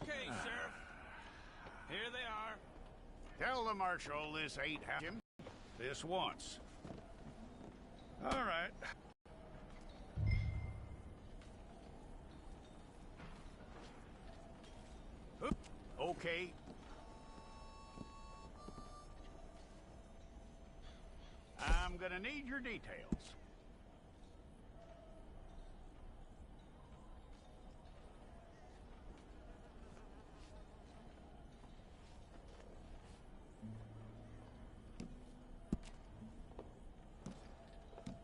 Okay, Sheriff. Here they are. Tell the Marshal this ain't him. This once. All right. Okay. I'm gonna need your details.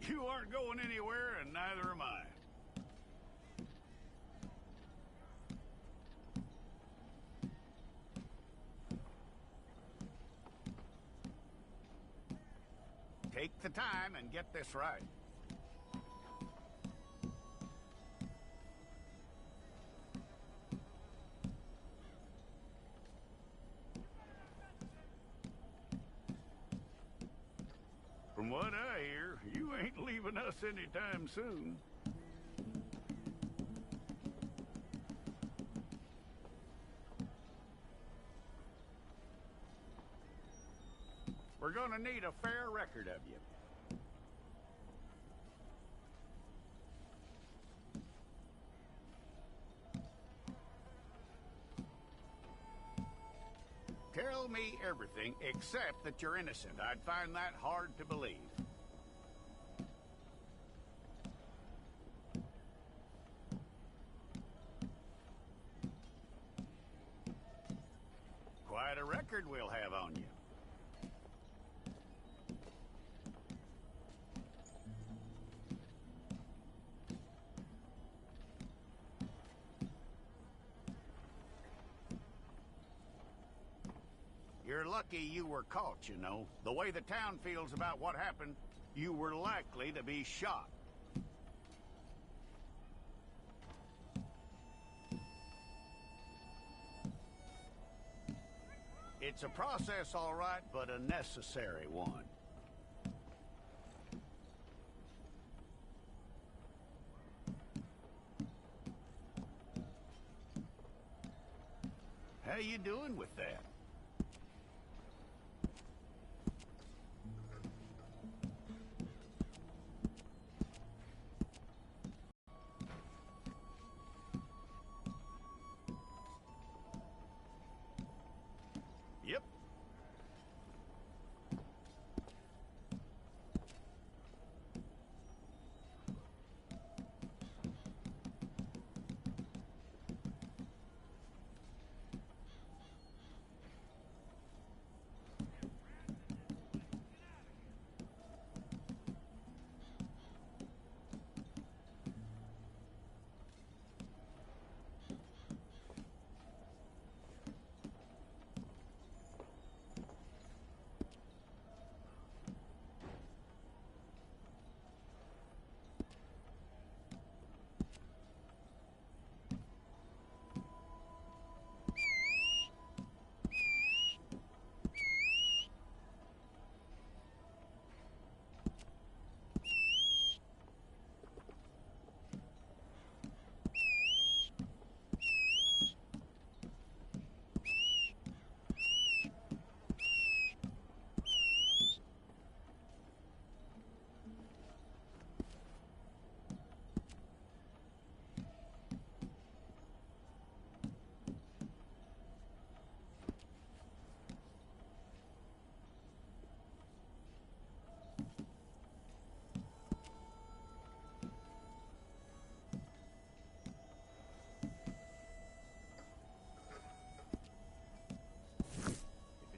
You aren't going anywhere, and neither am I. Take the time and get this right. From what I hear, you ain't leaving us anytime soon. We're gonna need a fair record of you. Tell me everything except that you're innocent. I'd find that hard to believe. Quite a record we'll have on you. You're lucky you were caught, you know. The way the town feels about what happened, you were likely to be shot. It's a process, all right, but a necessary one. How you doing with that? Yep.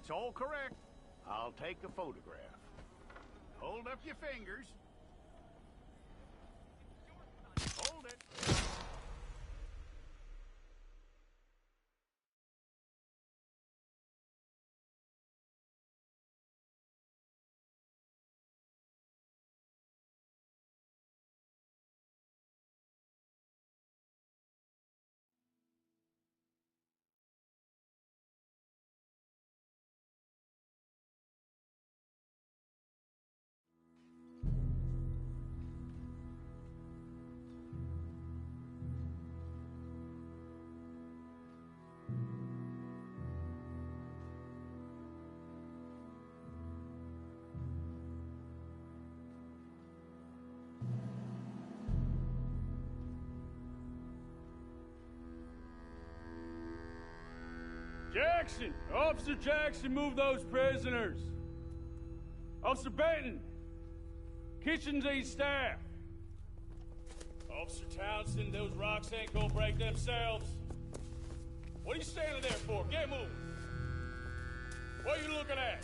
It's all correct. I'll take a photograph. Hold up your fingers. Hold it. Jackson! Officer Jackson, move those prisoners! Officer Benton! Kitchens and staff! Officer Townsend, those rocks ain't gonna break themselves. What are you standing there for? Get moving! What are you looking at?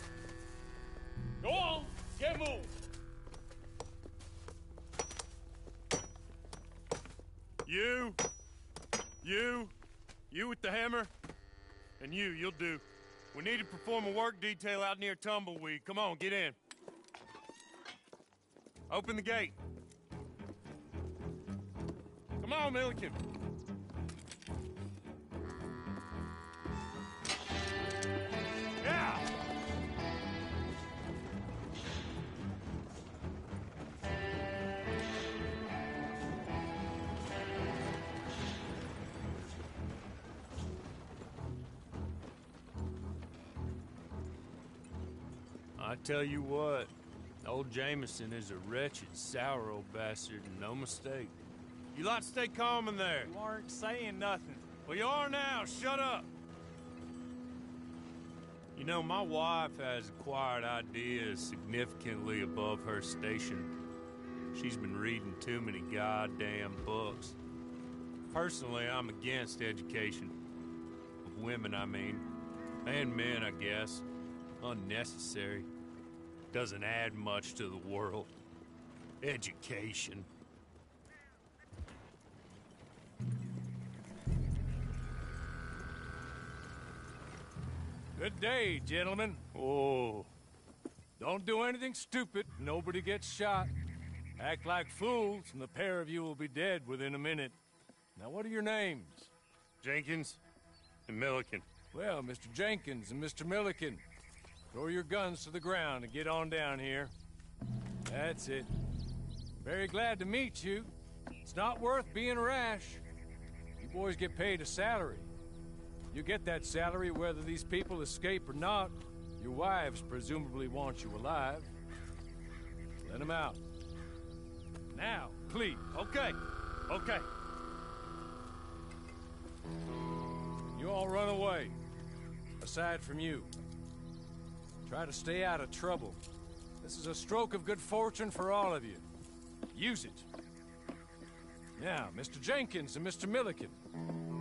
Go on, get moving! You with the hammer? And you'll do. We need to perform a work detail out near Tumbleweed. Come on, get in. Open the gate. Come on, Milliken. Yeah! I tell you what, old Jameson is a wretched, sour old bastard, and no mistake. You lot stay calm in there. You aren't saying nothing. Well, you are now. Shut up. You know, my wife has acquired ideas significantly above her station. She's been reading too many goddamn books. Personally, I'm against education. Of women, I mean. And men, I guess. Unnecessary. Doesn't add much to the world. Education. Good day, gentlemen. Oh. Don't do anything stupid. Nobody gets shot. Act like fools, and the pair of you will be dead within a minute. Now, what are your names? Jenkins and Milliken. Well, Mr. Jenkins and Mr. Milliken, throw your guns to the ground and get on down here. That's it. Very glad to meet you. It's not worth being rash. You boys get paid a salary. You get that salary whether these people escape or not. Your wives presumably want you alive. Let them out. Now, please. Okay. Okay. You all run away. Aside from you. Try to stay out of trouble. This is a stroke of good fortune for all of you. Use it. Now, Mr. Jenkins and Mr. Milliken,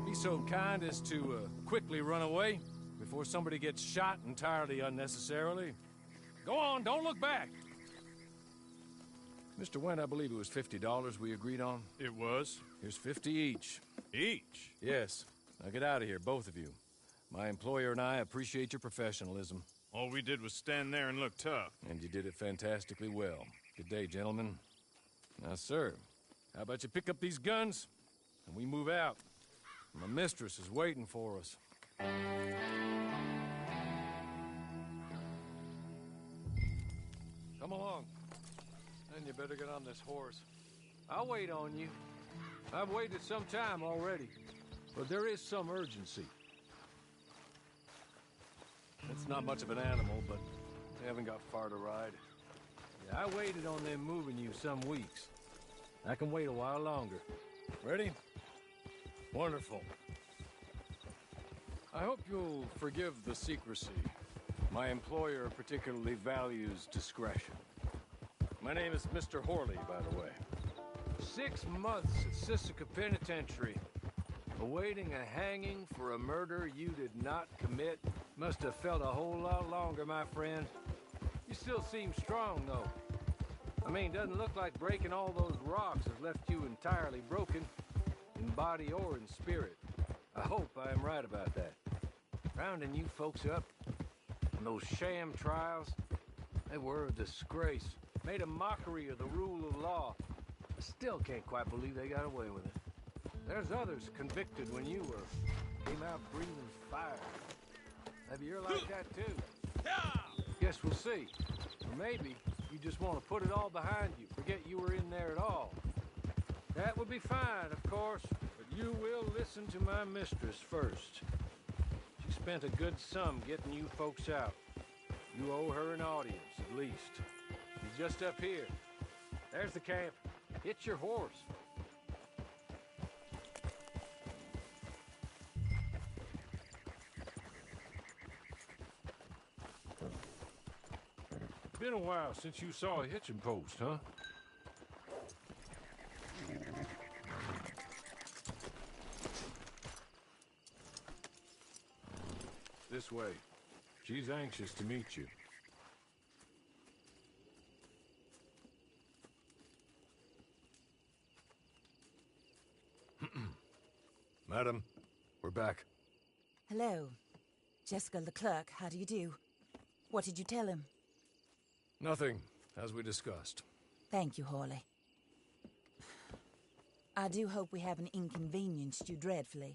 be so kind as to quickly run away before somebody gets shot entirely unnecessarily. Go on, don't look back. Mr. Wendt, I believe it was $50 we agreed on. It was. Here's 50 each. Each? Yes. Now get out of here, both of you. My employer and I appreciate your professionalism. All we did was stand there and look tough. And you did it fantastically well. Good day, gentlemen. Now, sir, how about you pick up these guns, and we move out? My mistress is waiting for us. Come along. Then you better get on this horse. I'll wait on you. I've waited some time already, but there is some urgency. It's not much of an animal, but they haven't got far to ride. Yeah, I waited on them moving you some weeks. I can wait a while longer. Ready? Wonderful. I hope you'll forgive the secrecy. My employer particularly values discretion. My name is Mr. Horley, by the way. 6 months at Sisika Penitentiary, awaiting a hanging for a murder you did not commit. Must have felt a whole lot longer, my friend. You still seem strong, though. I mean, doesn't look like breaking all those rocks has left you entirely broken, in body or in spirit. I hope I am right about that. Rounding you folks up, and those sham trials, they were a disgrace. Made a mockery of the rule of law. I still can't quite believe they got away with it. There's others convicted when you came out breathing fire. Maybe you're like that too. Guess we'll see. Or maybe you just want to put it all behind you, forget you were in there at all. That would be fine, of course, but you will listen to my mistress first. She spent a good sum getting you folks out. You owe her an audience, at least. She's just up here. There's the camp. Hit your horse. Been a while since you saw a hitching post, huh? This way. She's anxious to meet you. Madam, we're back. Hello. Jessica Leclerc, how do you do? What did you tell him? Nothing, as we discussed. Thank you, Hawley. I do hope we haven't inconvenienced you dreadfully.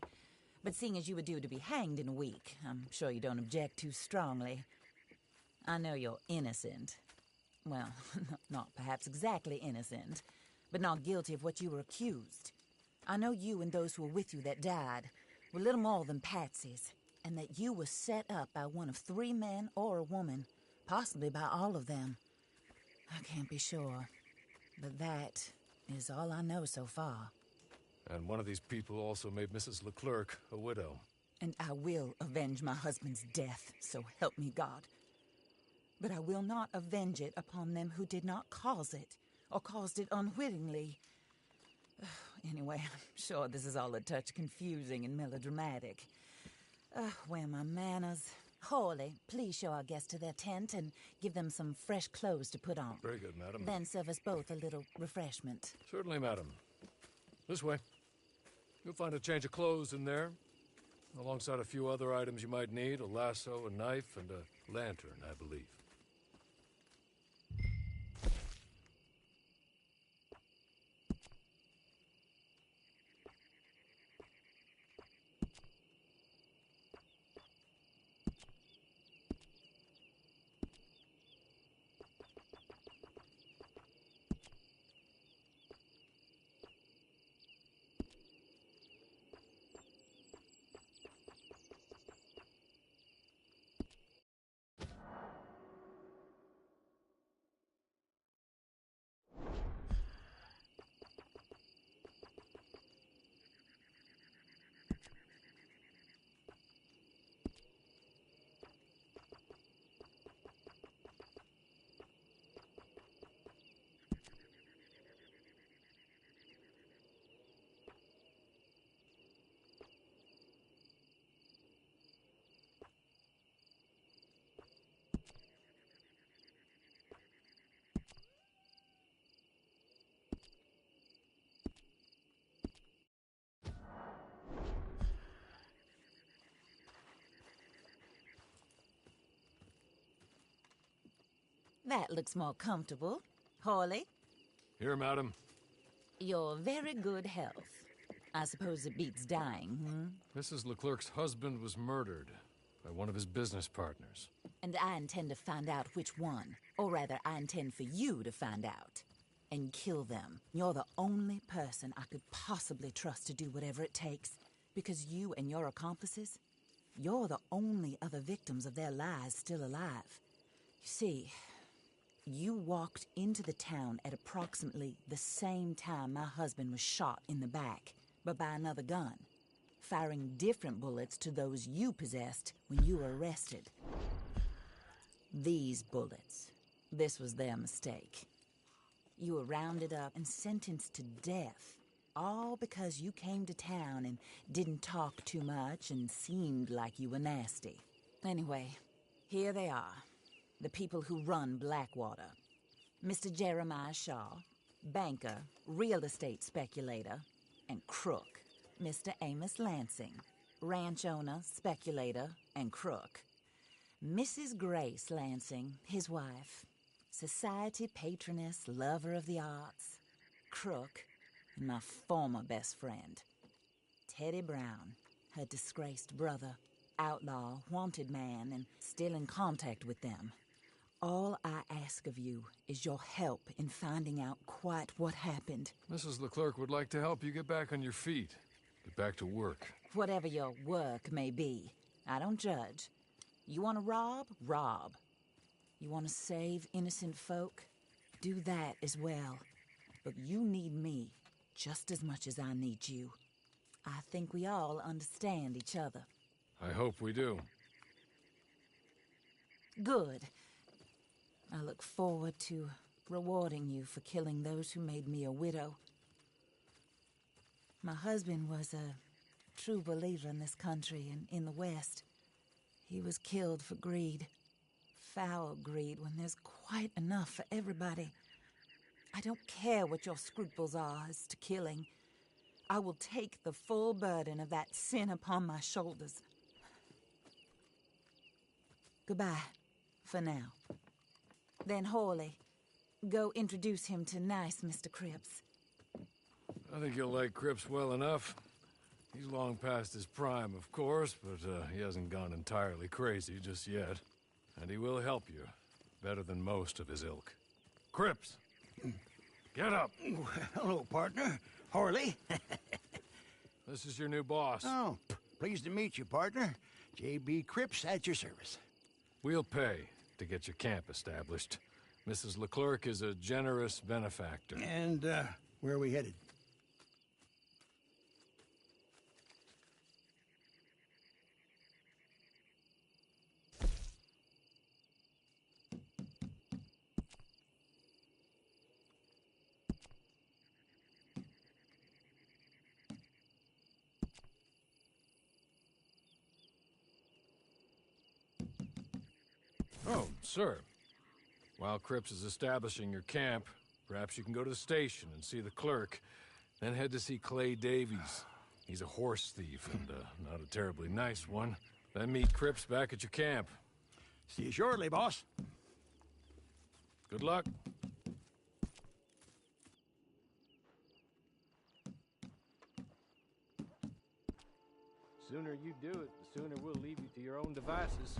But seeing as you were due to be hanged in a week, I'm sure you don't object too strongly. I know you're innocent. Well, not perhaps exactly innocent, but not guilty of what you were accused. I know you and those who were with you that died were little more than patsies, and that you were set up by one of 3 men or a woman, possibly by all of them. I can't be sure, but that is all I know so far. And one of these people also made Mrs. Leclerc a widow. And I will avenge my husband's death, so help me God. But I will not avenge it upon them who did not cause it, or caused it unwittingly. Anyway, I'm sure this is all a touch confusing and melodramatic. Where are my manners? Hawley, please show our guests to their tent and give them some fresh clothes to put on. Very good, madam. Then serve us both a little refreshment. Certainly, madam. This way. You'll find a change of clothes in there, alongside a few other items you might need, a lasso, a knife, and a lantern, I believe. That looks more comfortable. Hawley, Here, madam. your very good health. I suppose it beats dying, Mrs. Leclerc's husband was murdered by one of his business partners. And I intend to find out which one. Or rather, I intend for you to find out. And kill them. You're the only person I could possibly trust to do whatever it takes. Because you and your accomplices, you're the only other victims of their lies still alive. You see, you walked into the town at approximately the same time my husband was shot in the back, but by another gun, firing different bullets to those you possessed when you were arrested. These bullets, this was their mistake. You were rounded up and sentenced to death, all because you came to town and didn't talk too much and seemed like you were nasty. Anyway, here they are. The people who run Blackwater. Mr. Jeremiah Shaw, banker, real estate speculator, and crook. Mr. Amos Lansing, ranch owner, speculator, and crook. Mrs. Grace Lansing, his wife, society patroness, lover of the arts, crook, and my former best friend. Teddy Brown, her disgraced brother, outlaw, wanted man, and still in contact with them. All I ask of you is your help in finding out quite what happened. Mrs. Leclerc would like to help you get back on your feet. Get back to work. Whatever your work may be, I don't judge. You want to rob? Rob. You want to save innocent folk? Do that as well. But you need me just as much as I need you. I think we all understand each other. I hope we do. Good. I look forward to rewarding you for killing those who made me a widow. My husband was a true believer in this country and in the West. He was killed for greed. Foul greed when there's quite enough for everybody. I don't care what your scruples are as to killing. I will take the full burden of that sin upon my shoulders. Goodbye, for now. Then Horley, go introduce him to nice Mr. Cripps. I think you'll like Cripps well enough. He's long past his prime, of course, but he hasn't gone entirely crazy just yet. And he will help you, better than most of his ilk. Cripps! Get up! Hello, partner. Horley. This is your new boss. Oh, pleased to meet you, partner. J.B. Cripps at your service. We'll pay to get your camp established. Mrs. Leclerc is a generous benefactor. And, where are we headed? Oh, sir. While Cripps is establishing your camp, perhaps you can go to the station and see the clerk, then head to see Clay Davies. He's a horse thief and not a terribly nice one. Then meet Cripps back at your camp. See you shortly, boss. Good luck. Sooner you do it, the sooner we'll leave you to your own devices.